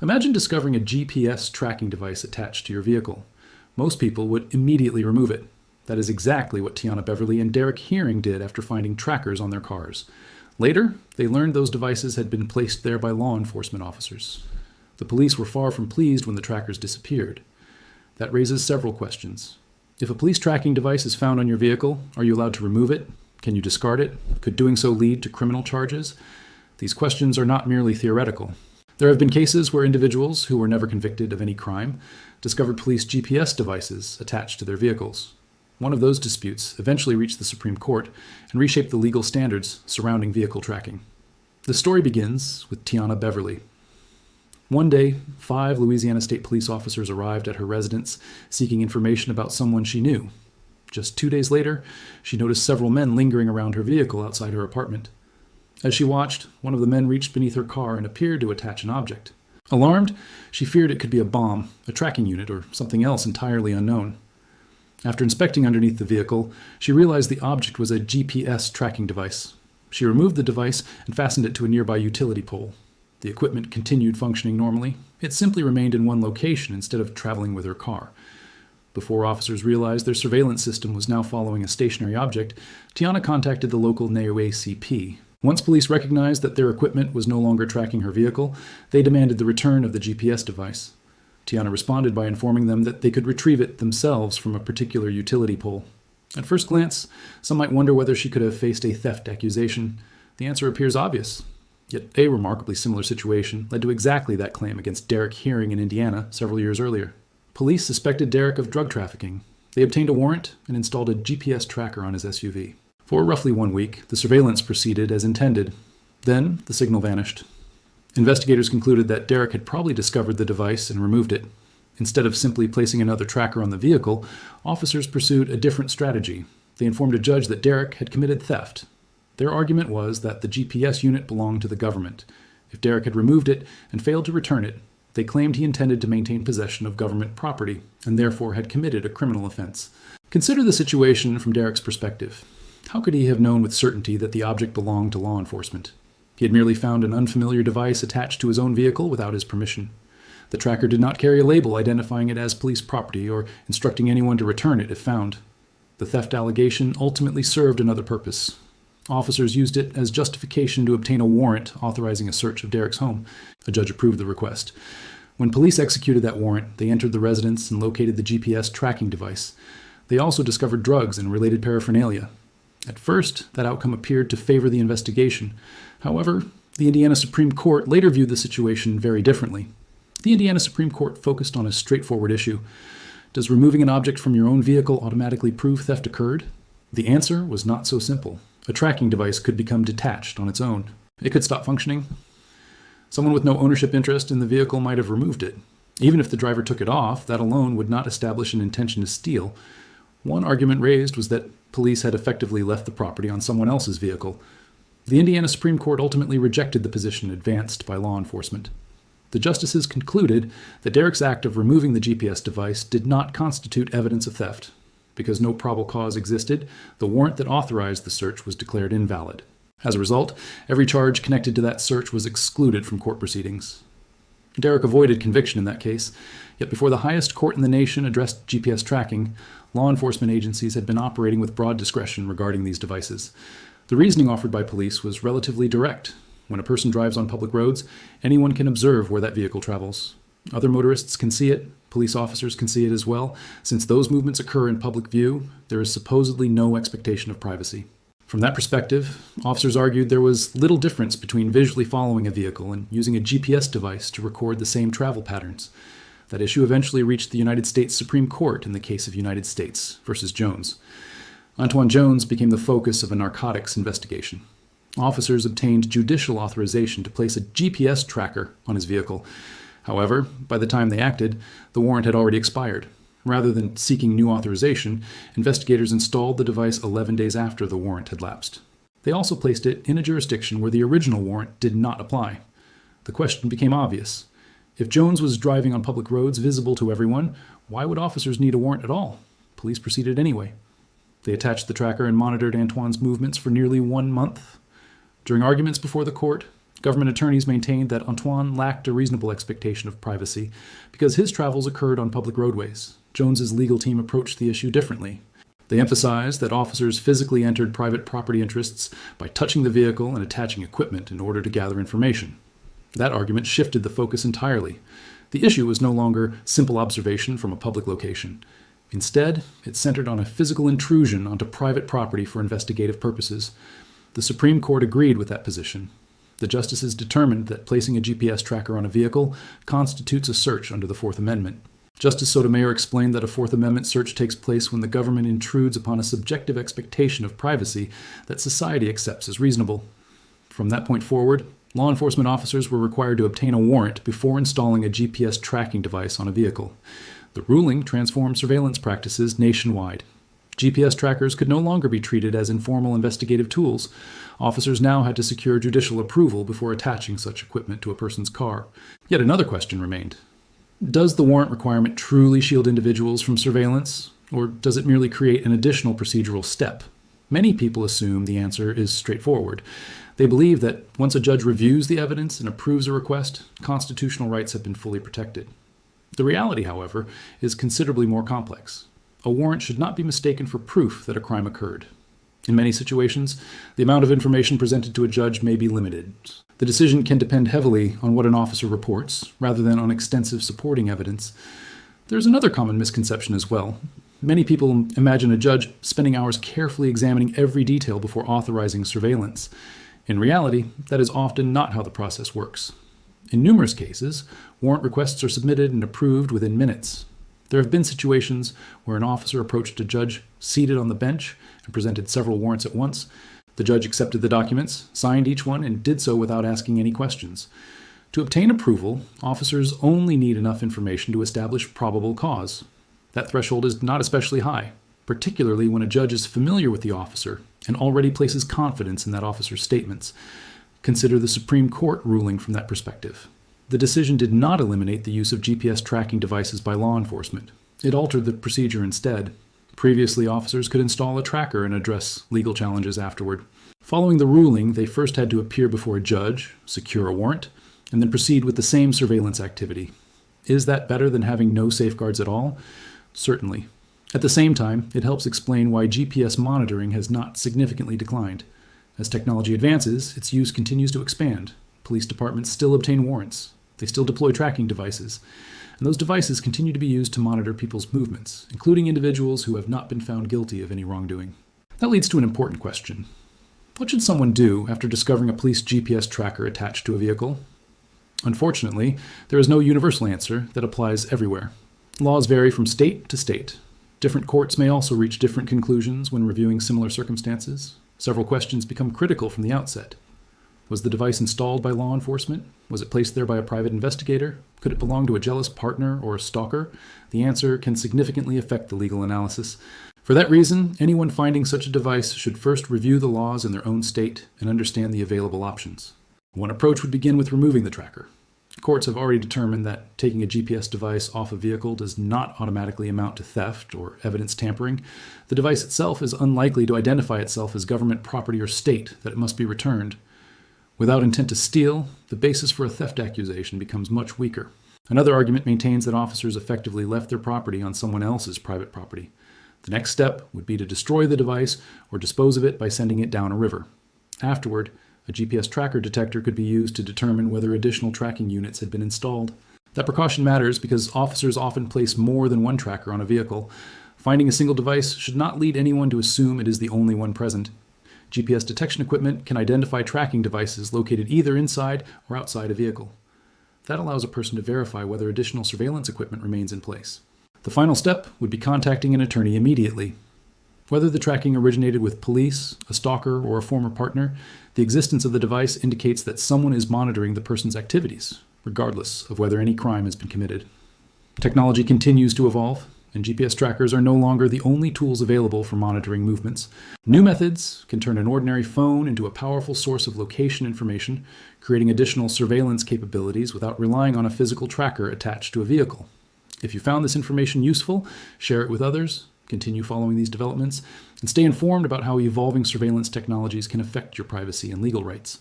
Imagine discovering a GPS tracking device attached to your vehicle. Most people would immediately remove it. That is exactly what Tiana Beverly and Derek Hearing did after finding trackers on their cars. Later, they learned those devices had been placed there by law enforcement officers. The police were far from pleased when the trackers disappeared. That raises several questions. If a police tracking device is found on your vehicle, are you allowed to remove it? Can you discard it? Could doing so lead to criminal charges? These questions are not merely theoretical. There have been cases where individuals who were never convicted of any crime discovered police GPS devices attached to their vehicles. One of those disputes eventually reached the Supreme Court and reshaped the legal standards surrounding vehicle tracking. The story begins with Tiana Beverly. One day, 5 Louisiana State Police officers arrived at her residence seeking information about someone she knew. Just 2 days later, she noticed several men lingering around her vehicle outside her apartment. As she watched, one of the men reached beneath her car and appeared to attach an object. Alarmed, she feared it could be a bomb, a tracking unit, or something else entirely unknown. After inspecting underneath the vehicle, she realized the object was a GPS tracking device. She removed the device and fastened it to a nearby utility pole. The equipment continued functioning normally. It simply remained in one location instead of traveling with her car. Before officers realized their surveillance system was now following a stationary object, Tiana contacted the local NAOACP. Once police recognized that their equipment was no longer tracking her vehicle, they demanded the return of the GPS device. Tiana responded by informing them that they could retrieve it themselves from a particular utility pole. At first glance, some might wonder whether she could have faced a theft accusation. The answer appears obvious. Yet a remarkably similar situation led to exactly that claim against Derek Hearing in Indiana several years earlier. Police suspected Derek of drug trafficking. They obtained a warrant and installed a GPS tracker on his SUV. For roughly 1 week, the surveillance proceeded as intended. Then, the signal vanished. Investigators concluded that Derek had probably discovered the device and removed it. Instead of simply placing another tracker on the vehicle, officers pursued a different strategy. They informed a judge that Derek had committed theft. Their argument was that the GPS unit belonged to the government. If Derek had removed it and failed to return it, they claimed he intended to maintain possession of government property and therefore had committed a criminal offense. Consider the situation from Derek's perspective. How could he have known with certainty that the object belonged to law enforcement? He had merely found an unfamiliar device attached to his own vehicle without his permission. The tracker did not carry a label identifying it as police property or instructing anyone to return it if found. The theft allegation ultimately served another purpose. Officers used it as justification to obtain a warrant authorizing a search of Derek's home. A judge approved the request. When police executed that warrant, they entered the residence and located the GPS tracking device. They also discovered drugs and related paraphernalia. At first, that outcome appeared to favor the investigation. However, the Indiana Supreme Court later viewed the situation very differently. The Indiana Supreme Court focused on a straightforward issue. Does removing an object from your own vehicle automatically prove theft occurred? The answer was not so simple. A tracking device could become detached on its own. It could stop functioning. Someone with no ownership interest in the vehicle might have removed it. Even if the driver took it off, that alone would not establish an intention to steal. One argument raised was that police had effectively left the property on someone else's vehicle. The Indiana Supreme Court ultimately rejected the position advanced by law enforcement. The justices concluded that Derek's act of removing the GPS device did not constitute evidence of theft. Because no probable cause existed, the warrant that authorized the search was declared invalid. As a result, every charge connected to that search was excluded from court proceedings. Derek avoided conviction in that case, yet before the highest court in the nation addressed GPS tracking, law enforcement agencies had been operating with broad discretion regarding these devices. The reasoning offered by police was relatively direct. When a person drives on public roads, anyone can observe where that vehicle travels. Other motorists can see it. Police officers can see it as well. Since those movements occur in public view, there is supposedly no expectation of privacy. From that perspective, officers argued there was little difference between visually following a vehicle and using a GPS device to record the same travel patterns. That issue eventually reached the United States Supreme Court in the case of United States versus Jones. Antoine Jones became the focus of a narcotics investigation. Officers obtained judicial authorization to place a GPS tracker on his vehicle. However, by the time they acted, the warrant had already expired. Rather than seeking new authorization, investigators installed the device 11 days after the warrant had lapsed. They also placed it in a jurisdiction where the original warrant did not apply. The question became obvious. If Jones was driving on public roads visible to everyone, why would officers need a warrant at all? Police proceeded anyway. They attached the tracker and monitored Antoine's movements for nearly 1 month. During arguments before the court, Government attorneys maintained that Antoine lacked a reasonable expectation of privacy because his travels occurred on public roadways. Jones's legal team approached the issue differently. They emphasized that officers physically entered private property interests by touching the vehicle and attaching equipment in order to gather information. That argument shifted the focus entirely. The issue was no longer simple observation from a public location. Instead, it centered on a physical intrusion onto private property for investigative purposes. The Supreme Court agreed with that position. The justices determined that placing a GPS tracker on a vehicle constitutes a search under the Fourth Amendment. Justice Sotomayor explained that a Fourth Amendment search takes place when the government intrudes upon a subjective expectation of privacy that society accepts as reasonable. From that point forward, law enforcement officers were required to obtain a warrant before installing a GPS tracking device on a vehicle. The ruling transformed surveillance practices nationwide. GPS trackers could no longer be treated as informal investigative tools. Officers now had to secure judicial approval before attaching such equipment to a person's car. Yet another question remained. Does the warrant requirement truly shield individuals from surveillance, or does it merely create an additional procedural step? Many people assume the answer is straightforward. They believe that once a judge reviews the evidence and approves a request, constitutional rights have been fully protected. The reality, however, is considerably more complex. A warrant should not be mistaken for proof that a crime occurred. In many situations, the amount of information presented to a judge may be limited. The decision can depend heavily on what an officer reports, rather than on extensive supporting evidence. There's another common misconception as well. Many people imagine a judge spending hours carefully examining every detail before authorizing surveillance. In reality, that is often not how the process works. In numerous cases, warrant requests are submitted and approved within minutes. There have been situations where an officer approached a judge seated on the bench and presented several warrants at once. The judge accepted the documents, signed each one, and did so without asking any questions. To obtain approval, officers only need enough information to establish probable cause. That threshold is not especially high, particularly when a judge is familiar with the officer and already places confidence in that officer's statements. Consider the Supreme Court ruling from that perspective. The decision did not eliminate the use of GPS tracking devices by law enforcement. It altered the procedure instead. Previously, officers could install a tracker and address legal challenges afterward. Following the ruling, they first had to appear before a judge, secure a warrant, and then proceed with the same surveillance activity. Is that better than having no safeguards at all? Certainly. At the same time, it helps explain why GPS monitoring has not significantly declined. As technology advances, its use continues to expand. Police departments still obtain warrants. They still deploy tracking devices. And those devices continue to be used to monitor people's movements, including individuals who have not been found guilty of any wrongdoing. That leads to an important question. What should someone do after discovering a police GPS tracker attached to a vehicle? Unfortunately, there is no universal answer that applies everywhere. Laws vary from state to state. Different courts may also reach different conclusions when reviewing similar circumstances. Several questions become critical from the outset. Was the device installed by law enforcement? Was it placed there by a private investigator? Could it belong to a jealous partner or a stalker? The answer can significantly affect the legal analysis. For that reason, anyone finding such a device should first review the laws in their own state and understand the available options. One approach would begin with removing the tracker. Courts have already determined that taking a GPS device off a vehicle does not automatically amount to theft or evidence tampering. The device itself is unlikely to identify itself as government property or state that it must be returned. Without intent to steal, the basis for a theft accusation becomes much weaker. Another argument maintains that officers effectively left their property on someone else's private property. The next step would be to destroy the device or dispose of it by sending it down a river. Afterward, a GPS tracker detector could be used to determine whether additional tracking units had been installed. That precaution matters because officers often place more than one tracker on a vehicle. Finding a single device should not lead anyone to assume it is the only one present. GPS detection equipment can identify tracking devices located either inside or outside a vehicle. That allows a person to verify whether additional surveillance equipment remains in place. The final step would be contacting an attorney immediately. Whether the tracking originated with police, a stalker, or a former partner, the existence of the device indicates that someone is monitoring the person's activities, regardless of whether any crime has been committed. Technology continues to evolve, and GPS trackers are no longer the only tools available for monitoring movements. New methods can turn an ordinary phone into a powerful source of location information, creating additional surveillance capabilities without relying on a physical tracker attached to a vehicle. If you found this information useful, share it with others, continue following these developments, and stay informed about how evolving surveillance technologies can affect your privacy and legal rights.